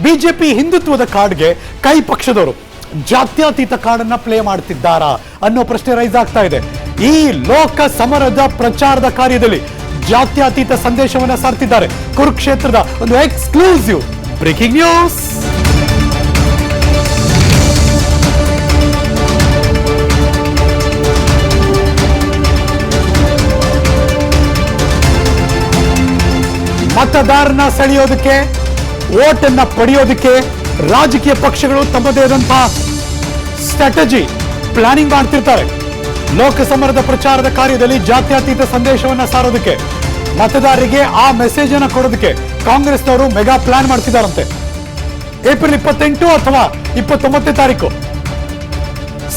BJP ಹಿಂದುತ್ವದ ಕಾರ್ಡ್ಗೆ ಕೈ ಪಕ್ಷದವರು ಜಾತ್ಯತೀತ ಕಾರ್ಡನ್ನ ಪ್ಲೇ ಮಾಡ್ತಿದ್ದಾರಾ ಅನ್ನೋ ಪ್ರಶ್ನೆ ರೈಸ್ ಆಗ್ತಾ ಇದೆ. ಈ ಲೋಕ ಸಮರದ ಪ್ರಚಾರದ ಕಾರ್ಯದಲ್ಲಿ ಜಾತ್ಯತೀತ ಸಂದೇಶವನ್ನ ಸಾರ್ತಿದ್ದಾರೆ. ಕುರುಕ್ಷೇತ್ರದ ಒಂದು ಎಕ್ಸ್ಕ್ಲೂಸಿವ್ ಬ್ರೇಕಿಂಗ್ ನ್ಯೂಸ್. ಮತದಾರನ ಸೆಳೆಯೋದಕ್ಕೆ, ವೋಟನ್ನ ಪಡೆಯೋದಕ್ಕೆ ರಾಜಕೀಯ ಪಕ್ಷಗಳು ತಮ್ಮದೇ ಆದಂತಹ ಸ್ಟ್ರಾಟಜಿ ಪ್ಲಾನಿಂಗ್ ಮಾಡ್ತಿರ್ತಾರೆ. ಲೋಕಸಮರದ ಪ್ರಚಾರದ ಕಾರ್ಯದಲ್ಲಿ ಜಾತ್ಯತೀತ ಸಂದೇಶವನ್ನ ಸಾರೋದಕ್ಕೆ, ಮತದಾರರಿಗೆ ಆ ಮೆಸೇಜ್ ಅನ್ನ ಕೊಡೋದಕ್ಕೆ ಕಾಂಗ್ರೆಸ್ನವರು ಮೆಗಾ ಪ್ಲಾನ್ ಮಾಡ್ತಿದ್ದಾರಂತೆ. ಏಪ್ರಿಲ್ 28 ಅಥವಾ 29 ತಾರೀಕು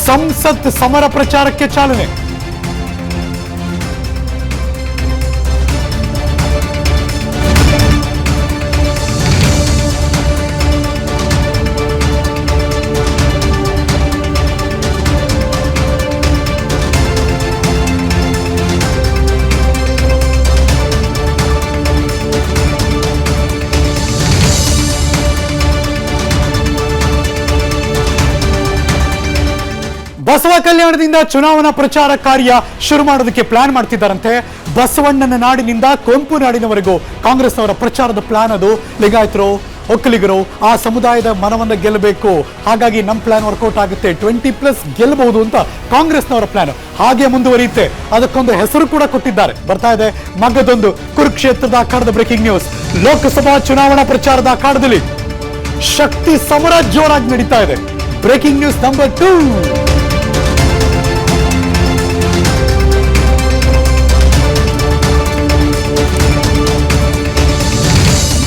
ಸಂಸತ್ ಸಮರ ಪ್ರಚಾರಕ್ಕೆ ಚಾಲನೆ. ಬಸವ ಕಲ್ಯಾಣದಿಂದ ಚುನಾವಣಾ ಪ್ರಚಾರ ಕಾರ್ಯ ಶುರು ಮಾಡೋದಕ್ಕೆ ಪ್ಲಾನ್ ಮಾಡ್ತಿದ್ದಾರಂತೆ. ಬಸವಣ್ಣನ ನಾಡಿನಿಂದ ಕೊಂಪು ನಾಡಿನವರೆಗೂ ಕಾಂಗ್ರೆಸ್ನವರ ಪ್ರಚಾರದ ಪ್ಲಾನ್ ಅದು. ಲಿಂಗಾಯತರು, ಒಕ್ಕಲಿಗರು, ಆ ಸಮುದಾಯದ ಮನವನ್ನ ಗೆಲ್ಲಬೇಕು, ಹಾಗಾಗಿ ನಮ್ಮ ಪ್ಲಾನ್ ವರ್ಕೌಟ್ ಆಗುತ್ತೆ, 20+ ಗೆಲ್ಲಬಹುದು ಅಂತ ಕಾಂಗ್ರೆಸ್ನವರ ಪ್ಲಾನ್ ಹಾಗೆ ಮುಂದುವರಿಯುತ್ತೆ. ಅದಕ್ಕೊಂದು ಹೆಸರು ಕೂಡ ಕೊಟ್ಟಿದ್ದಾರೆ. ಬರ್ತಾ ಇದೆ ಮಗದೊಂದು ಕುರುಕ್ಷೇತ್ರದ ಅಖಾಡದ ಬ್ರೇಕಿಂಗ್ ನ್ಯೂಸ್. ಲೋಕಸಭಾ ಚುನಾವಣಾ ಪ್ರಚಾರದ ಅಖಾಡದಲ್ಲಿ ಶಕ್ತಿ ಸಮರ ಜೋರಾಗಿ ನಡೀತಾ ಇದೆ. Breaking news number 2.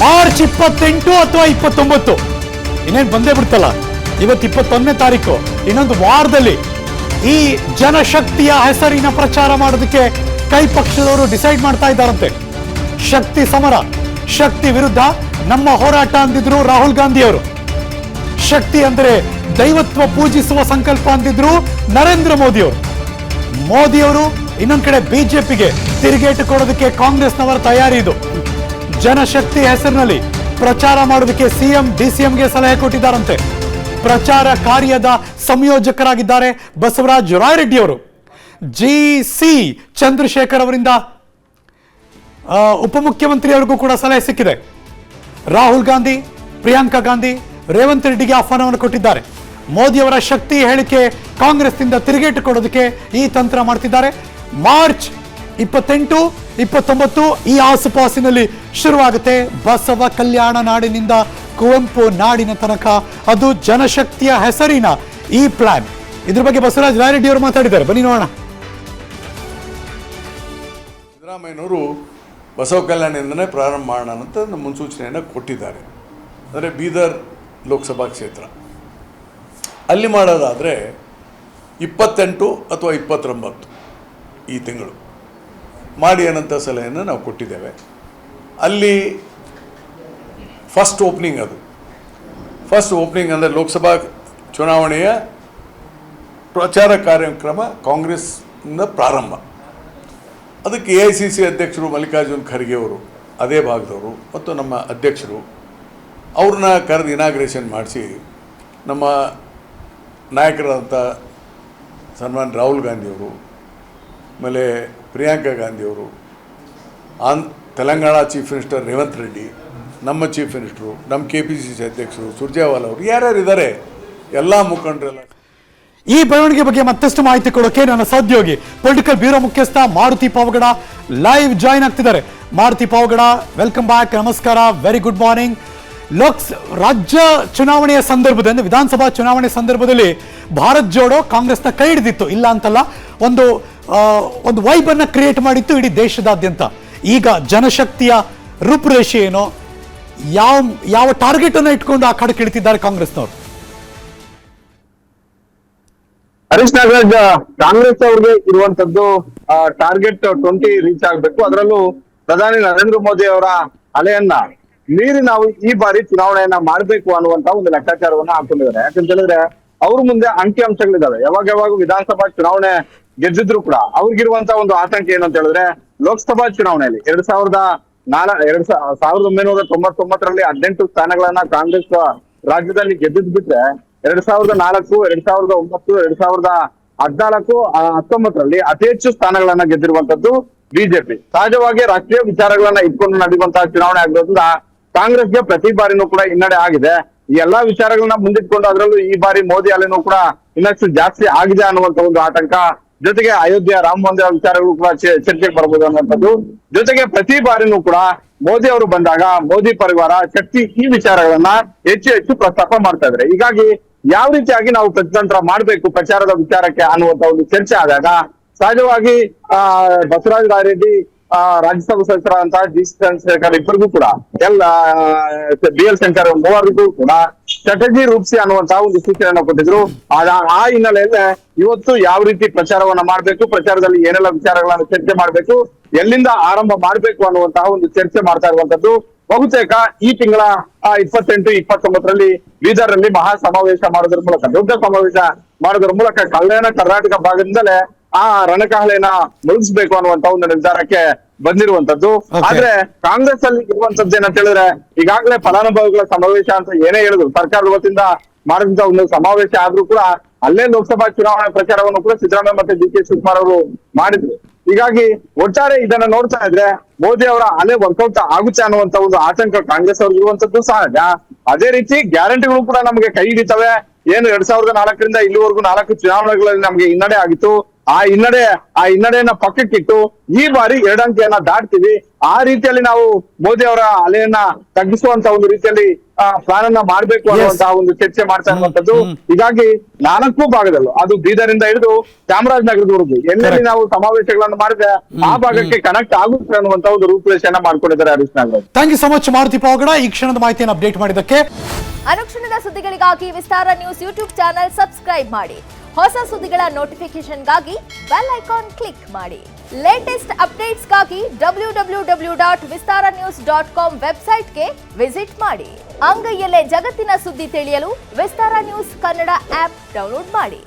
ಮಾರ್ಚ್ 28 ಅಥವಾ 29 ಇನ್ನೇನು ಬಂದೇ ಬಿಡ್ತಲ್ಲ. ಇವತ್ತು 21ನೇ ತಾರೀಕು. ಇನ್ನೊಂದು ವಾರದಲ್ಲಿ ಈ ಜನಶಕ್ತಿಯ ಹೆಸರಿನ ಪ್ರಚಾರ ಮಾಡೋದಕ್ಕೆ ಕೈ ಪಕ್ಷದವರು ಡಿಸೈಡ್ ಮಾಡ್ತಾ ಇದ್ದಾರಂತೆ. ಶಕ್ತಿ ಸಮರ, ಶಕ್ತಿ ವಿರುದ್ಧ ನಮ್ಮ ಹೋರಾಟ ಅಂದಿದ್ರು ರಾಹುಲ್ ಗಾಂಧಿ ಅವರು. ಶಕ್ತಿ ಅಂದ್ರೆ ದೈವತ್ವ ಪೂಜಿಸುವ ಸಂಕಲ್ಪ ಅಂದಿದ್ರು ನರೇಂದ್ರ ಮೋದಿ ಅವರು. ಮೋದಿ ಅವರು ಇನ್ನೊಂದ್ ಕಡೆ ಬಿಜೆಪಿಗೆ ತಿರುಗೇಟು ಕೊಡೋದಕ್ಕೆ ಕಾಂಗ್ರೆಸ್ನವರ ತಯಾರಿ ಇದು. ಜನಶಕ್ತಿ ಹೆಸರಿನಲ್ಲಿ ಪ್ರಚಾರ ಮಾಡೋದಕ್ಕೆ ಸಿಎಂ ಡಿಸಿಎಂಗೆ ಸಲಹೆ ಕೊಟ್ಟಿದ್ದಾರಂತೆ. ಪ್ರಚಾರ ಕಾರ್ಯದ ಸಂಯೋಜಕರಾಗಿದ್ದಾರೆ ಬಸವರಾಜ ರಾಯರೆಡ್ಡಿ ಅವರು. ಜಿಸಿ ಚಂದ್ರಶೇಖರ್ ಅವರಿಂದ ಉಪಮುಖ್ಯಮಂತ್ರಿಯವರಿಗೂ ಕೂಡ ಸಲಹೆ ಸಿಕ್ಕಿದೆ. ರಾಹುಲ್ ಗಾಂಧಿ, ಪ್ರಿಯಾಂಕಾ ಗಾಂಧಿ, ರೇವಂತ್ ರೆಡ್ಡಿಗೆ ಆಹ್ವಾನವನ್ನು ಕೊಟ್ಟಿದ್ದಾರೆ. ಮೋದಿಯವರ ಶಕ್ತಿ ಹೇಳಿಕೆ ಕಾಂಗ್ರೆಸ್ನಿಂದ ತಿರುಗೇಟು ಕೊಡೋದಕ್ಕೆ ಈ ತಂತ್ರ ಮಾಡ್ತಿದ್ದಾರೆ. ಮಾರ್ಚ್ 28, 29 ಈ ಆಸುಪಾಸಿನಲ್ಲಿ ಶುರುವಾಗುತ್ತೆ. ಬಸವ ಕಲ್ಯಾಣ ನಾಡಿನಿಂದ ಕುವೆಂಪು ನಾಡಿನ ತನಕ, ಅದು ಜನಶಕ್ತಿಯ ಹೆಸರಿನ ಈ ಪ್ಲಾನ್. ಇದ್ರ ಬಗ್ಗೆ ಬಸವರಾಜ ರಾಯರೆಡ್ಡಿ ಅವರು ಮಾತಾಡಿದ್ದಾರೆ, ಬನ್ನಿ ನೋಡೋಣ. ಸಿದ್ದರಾಮಯ್ಯನವರು ಬಸವ ಕಲ್ಯಾಣದಿಂದನೇ ಪ್ರಾರಂಭ ಮಾಡೋಣ ಅಂತ ಮುನ್ಸೂಚನೆಯನ್ನು ಕೊಟ್ಟಿದ್ದಾರೆ. ಅಂದರೆ ಬೀದರ್ ಲೋಕಸಭಾ ಕ್ಷೇತ್ರ ಅಲ್ಲಿ ಮಾಡೋದಾದರೆ 28 ಅಥವಾ 29 ಈ ತಿಂಗಳು ಮಾಡಿ ಅನ್ನೋಂಥ ಸಲಹೆಯನ್ನು ನಾವು ಕೊಟ್ಟಿದ್ದೇವೆ. ಅಲ್ಲಿ ಫಸ್ಟ್ ಓಪನಿಂಗ್, ಅದು ಫಸ್ಟ್ ಓಪನಿಂಗ್ ಅಂದರೆ ಲೋಕಸಭಾ ಚುನಾವಣೆಯ ಪ್ರಚಾರ ಕಾರ್ಯಕ್ರಮ ಕಾಂಗ್ರೆಸ್ನಿಂದ ಪ್ರಾರಂಭ. ಅದಕ್ಕೆ AICC ಅಧ್ಯಕ್ಷರು ಮಲ್ಲಿಕಾರ್ಜುನ್ ಖರ್ಗೆ ಅವರು, ಅದೇ ಭಾಗದವರು, ಮತ್ತು ನಮ್ಮ ಅಧ್ಯಕ್ಷರು ಅವ್ರನ್ನ ಕರೆದು ಇನಾಗ್ರೇಷನ್ ಮಾಡಿಸಿ, ನಮ್ಮ ನಾಯಕರಾದಂಥ ಸನ್ಮಾನ್ ರಾಹುಲ್ ಗಾಂಧಿಯವರು, ಆಮೇಲೆ ಪ್ರಿಯಾಂಕಾ ಗಾಂಧಿಯವರು, ತೆಲಂಗಾಣ ಚೀಫ್ ಮಿನಿಸ್ಟರ್ ರೇವಂತ್ ರೆಡ್ಡಿ, ನಮ್ಮ ಚೀಫ್ ಮಿನಿಸ್ಟರು, ನಮ್ಮ KPCC ಅಧ್ಯಕ್ಷರು ಸುರ್ಜೇವಾಲಾ ಅವರು, ಯಾರ್ಯಾರಿದ್ದಾರೆ ಎಲ್ಲ ಮುಖಂಡರೆಲ್ಲ. ಈ ಬೆಳವಣಿಗೆ ಬಗ್ಗೆ ಮತ್ತಷ್ಟು ಮಾಹಿತಿ ಕೊಡೋಕೆ ನನ್ನ ಸಹೋದ್ಯೋಗಿ ಪೊಲಿಟಿಕಲ್ ಬ್ಯೂರೋ ಮುಖ್ಯಸ್ಥ ಮಾರುತಿ ಪಾವಗಡ ಲೈವ್ ಜಾಯಿನ್ ಆಗ್ತಿದ್ದಾರೆ. ಮಾರುತಿ ಪಾವಗಡ, ವೆಲ್ಕಮ್ ಬ್ಯಾಕ್, ನಮಸ್ಕಾರ, ವೆರಿ ಗುಡ್ ಮಾರ್ನಿಂಗ್. ರಾಜ್ಯ ಚುನಾವಣೆಯ ಸಂದರ್ಭದಲ್ಲಿ, ವಿಧಾನಸಭಾ ಚುನಾವಣೆ ಸಂದರ್ಭದಲ್ಲಿ ಭಾರತ್ ಜೋಡೋ ಕಾಂಗ್ರೆಸ್ನ ಕೈ ಹಿಡಿದಿತ್ತು, ಇಲ್ಲ ಅಂತಲ್ಲ, ಒಂದು ವೈಬ್ ಅನ್ನ ಕ್ರಿಯೇಟ್ ಮಾಡಿತ್ತು ಇಡೀ ದೇಶದಾದ್ಯಂತ. ಈಗ ಜನಶಕ್ತಿಯ ರೂಪುರೇಷೆ ಏನೋ, ಯಾವ ಟಾರ್ಗೆಟ್ ಅನ್ನು ಇಟ್ಕೊಂಡು ಆ ಕಡೆ ಇಳಿತಿದ್ದಾರೆ ಕಾಂಗ್ರೆಸ್ನವರು? ಹರೀಶ್ ನಾಗರಾಜ್, ಕಾಂಗ್ರೆಸ್ ಅವ್ರಿಗೆ ಇರುವಂತದ್ದು ಟಾರ್ಗೆಟ್ 20 ರೀಚ್ ಆಗ್ಬೇಕು. ಅದರಲ್ಲೂ ಪ್ರಧಾನಿ ನರೇಂದ್ರ ಮೋದಿ ಅವರ ಅಲೆಯನ್ನ ಮೀರಿ ನಾವು ಈ ಬಾರಿ ಚುನಾವಣೆಯನ್ನ ಮಾಡ್ಬೇಕು ಅನ್ನುವಂತ ಒಂದು ಲೆಕ್ಕಾಚಾರವನ್ನ ಹಾಕೊಂಡಿದ್ದಾರೆ. ಯಾಕಂತ ಹೇಳಿದ್ರೆ ಅವ್ರ ಮುಂದೆ ಅಂಕಿ ಅಂಶಗಳಿದಾವೆ. ಯಾವಾಗ ವಿಧಾನಸಭಾ ಚುನಾವಣೆ ಗೆದ್ದಿದ್ರು ಕೂಡ ಅವ್ರಿಗಿರುವಂತ ಒಂದು ಆತಂಕ ಏನು ಅಂತ ಹೇಳಿದ್ರೆ, ಲೋಕಸಭಾ ಚುನಾವಣೆಯಲ್ಲಿ 1999ರಲ್ಲಿ 18 ಸ್ಥಾನಗಳನ್ನ ಕಾಂಗ್ರೆಸ್ ರಾಜ್ಯದಲ್ಲಿ ಗೆದ್ದಿದ್ ಬಿಟ್ರೆ 2004, 2009, 2014, 19ರಲ್ಲಿ ಅತಿ ಹೆಚ್ಚು ಸ್ಥಾನಗಳನ್ನ ಗೆದ್ದಿರುವಂತದ್ದು ಬಿಜೆಪಿ. ಸಹಜವಾಗಿ ರಾಷ್ಟ್ರೀಯ ವಿಚಾರಗಳನ್ನ ಇಟ್ಕೊಂಡು ನಡೆಯುವಂತಹ ಚುನಾವಣೆ ಆಗಿರೋದ್ರಿಂದ ಕಾಂಗ್ರೆಸ್ಗೆ ಪ್ರತಿ ಬಾರಿನೂ ಕೂಡ ಹಿನ್ನಡೆ ಆಗಿದೆ. ಈ ಎಲ್ಲಾ ವಿಚಾರಗಳನ್ನ ಮುಂದಿಟ್ಕೊಂಡು ಅದರಲ್ಲೂ ಈ ಬಾರಿ ಮೋದಿ ಅಲೆನೂ ಕೂಡ ಇನ್ನಷ್ಟು ಜಾಸ್ತಿ ಆಗಿದೆ ಅನ್ನುವಂತ ಒಂದು ಆತಂಕ, ಜೊತೆಗೆ ಅಯೋಧ್ಯೆ ರಾಮ ಮಂದಿರ ವಿಚಾರಗಳು ಕೂಡ ಚರ್ಚೆಗೆ ಬರ್ಬೋದು ಅನ್ನುವಂಥದ್ದು, ಜೊತೆಗೆ ಪ್ರತಿ ಬಾರಿನೂ ಕೂಡ ಮೋದಿ ಅವರು ಬಂದಾಗ ಮೋದಿ ಪರಿವಾರ ಶಕ್ತಿ ಈ ವಿಚಾರಗಳನ್ನ ಹೆಚ್ಚು ಪ್ರಸ್ತಾಪ ಮಾಡ್ತಾ ಇದ್ದಾರೆ. ಹೀಗಾಗಿ ಯಾವ ರೀತಿಯಾಗಿ ನಾವು ಪ್ರತಿತಂತ್ರ ಮಾಡ್ಬೇಕು ಪ್ರಚಾರದ ವಿಚಾರಕ್ಕೆ ಅನ್ನುವಂತ ಒಂದು ಚರ್ಚೆ ಆದಾಗ ಸಹಜವಾಗಿ ಬಸವರಾಜ ರಾಯರೆಡ್ಡಿ ರಾಜ್ಯಸಭಾ ಸದಸ್ಯರಾದಂತಹ ಜಿ ಚಂದ್ರಶೇಖರ್ ಇಬ್ಬರಿಗೂ ಕೂಡ BL ಶಂಕರ್ ಮೂವರಿಗೂ ಕೂಡ ಸ್ಟ್ರಾಟಜಿ ರೂಪಿಸಿ ಅನ್ನುವಂತಹ ಒಂದು ಸೂಚನೆಯನ್ನು ಕೊಟ್ಟಿದ್ರು. ಆ ಹಿನ್ನೆಲೆಯಲ್ಲೇ ಇವತ್ತು ಯಾವ ರೀತಿ ಪ್ರಚಾರವನ್ನ ಮಾಡ್ಬೇಕು, ಪ್ರಚಾರದಲ್ಲಿ ಏನೆಲ್ಲ ವಿಚಾರಗಳನ್ನ ಚರ್ಚೆ ಮಾಡ್ಬೇಕು, ಎಲ್ಲಿಂದ ಆರಂಭ ಮಾಡ್ಬೇಕು ಅನ್ನುವಂತಹ ಒಂದು ಚರ್ಚೆ ಮಾಡ್ತಾ ಇರುವಂತದ್ದು. ಬಹುತೇಕ ಈ ತಿಂಗಳ 28, 29ರಲ್ಲಿ ಬೀದರ್ ನಲ್ಲಿ ಮಹಾ ಸಮಾವೇಶ ಮಾಡೋದ್ರ ಮೂಲಕ, ದೊಡ್ಡ ಸಮಾವೇಶ ಮಾಡೋದ್ರ ಮೂಲಕ ಕಲ್ಯಾಣ ಕರ್ನಾಟಕ ಭಾಗದಿಂದಲೇ ಆ ರಣಕಹಳೆಯನ್ನ ಮುಗಿಸ್ಬೇಕು ಅನ್ನುವಂತ ಒಂದು ನಿರ್ಧಾರಕ್ಕೆ ಬಂದಿರುವಂತದ್ದು. ಆದ್ರೆ ಕಾಂಗ್ರೆಸ್ ಅಲ್ಲಿ ಇರುವಂತದ್ದು ಏನಂತ ಹೇಳಿದ್ರೆ, ಈಗಾಗಲೇ ಫಲಾನುಭವಿಗಳ ಸಮಾವೇಶ ಅಂತ ಏನೇ ಹೇಳಿದ್ರು, ಸರ್ಕಾರದ ವತಿಯಿಂದ ಮಾಡಿದಂತ ಒಂದು ಸಮಾವೇಶ ಆದ್ರೂ ಕೂಡ ಅಲ್ಲೇ ಲೋಕಸಭಾ ಚುನಾವಣೆ ಪ್ರಚಾರವನ್ನು ಕೂಡ ಸಿದ್ದರಾಮಯ್ಯ ಮತ್ತೆ DK ಶಿವಕುಮಾರ್ ಅವರು ಮಾಡಿದ್ರು. ಹೀಗಾಗಿ ಒಟ್ಟಾರೆ ಇದನ್ನ ನೋಡ್ತಾ ಇದ್ರೆ ಮೋದಿ ಅವರ ಅಲೆ ವರ್ಕೌಟ್ ಆಗುತ್ತೆ ಅನ್ನುವಂತ ಒಂದು ಆತಂಕ ಕಾಂಗ್ರೆಸ್ ಅವ್ರಿಗೆ ಇರುವಂತದ್ದು ಸಹಜ. ಅದೇ ರೀತಿ ಗ್ಯಾರಂಟಿಗಳು ಕೂಡ ನಮಗೆ ಕೈ ಹಿಡಿತವೆ. ಏನು 2004ರಿಂದ ಇಲ್ಲಿವರೆಗೂ 4 ಚುನಾವಣೆಗಳಲ್ಲಿ ನಮಗೆ ಹಿನ್ನಡೆ ಆಗಿತ್ತು. ಆ ಹಿನ್ನಡೆಯನ್ನ ಪಕ್ಕಕ್ಕಿಟ್ಟು ಈ ಬಾರಿ 2 ಅಂಕೆಯನ್ನ ದಾಟ್ತೀವಿ. ಆ ರೀತಿಯಲ್ಲಿ ನಾವು ಮೋದಿ ಅವರ ಅಲೆಯನ್ನ ತಗ್ಗಿಸುವಂತ ಒಂದು ರೀತಿಯಲ್ಲಿ ಪ್ಲಾನ್ ಅನ್ನ ಮಾಡ್ಬೇಕು ಅನ್ನುವಂತಹ ಒಂದು ಚರ್ಚೆ ಮಾಡ್ತಾ ಇರುವಂತದ್ದು. ಹೀಗಾಗಿ 4 ಭಾಗದಲ್ಲೂ, ಅದು ಬೀದರಿಂದ ಹಿಡಿದು ಚಾಮರಾಜನಗರದವರೆಗೂ ಎಲ್ಲೆಲ್ಲಿ ನಾವು ಸಮಾವೇಶಗಳನ್ನು ಮಾಡಿದ್ರೆ ಆ ಭಾಗಕ್ಕೆ ಕನೆಕ್ಟ್ ಆಗುತ್ತೆ ಅನ್ನುವಂತ ಒಂದು ರೂಪುರೇಷೆಯನ್ನ ಮಾಡ್ಕೊಂಡಿದ್ದಾರೆ Harish Nagaraj. Thank you so much Maruti Pavagada, ಈ ಕ್ಷಣದ ಮಾಹಿತಿಯನ್ನು ಅಪ್ಡೇಟ್ ಮಾಡಿದ್ದಕ್ಕೆ. ಅನುಕ್ಷಣದ ಸುದ್ದಿಗಳಿಗಾಗಿ Vistara news YouTube channel subscribe ಮಾಡಿ. ಹೊಸ ಸುದ್ದಿಗಳ ನೋಟಿಫಿಕೇಶನ್ಗಾಗಿ ಬೆಲ್ ಐಕಾನ್ ಕ್ಲಿಕ್ ಮಾಡಿ. ಲೇಟೆಸ್ಟ್ ಅಪ್ಡೇಟ್ಸ್ಗಾಗಿ www.vistaranews.com ವೆಬ್ಸೈಟ್ಗೆ ವಿಸಿಟ್ ಮಾಡಿ. ಅಂಗೈಯಲ್ಲೇ ಜಗತ್ತಿನ ಸುದ್ದಿ ತಿಳಿಯಲು Vistara news Kannada app download ಮಾಡಿ.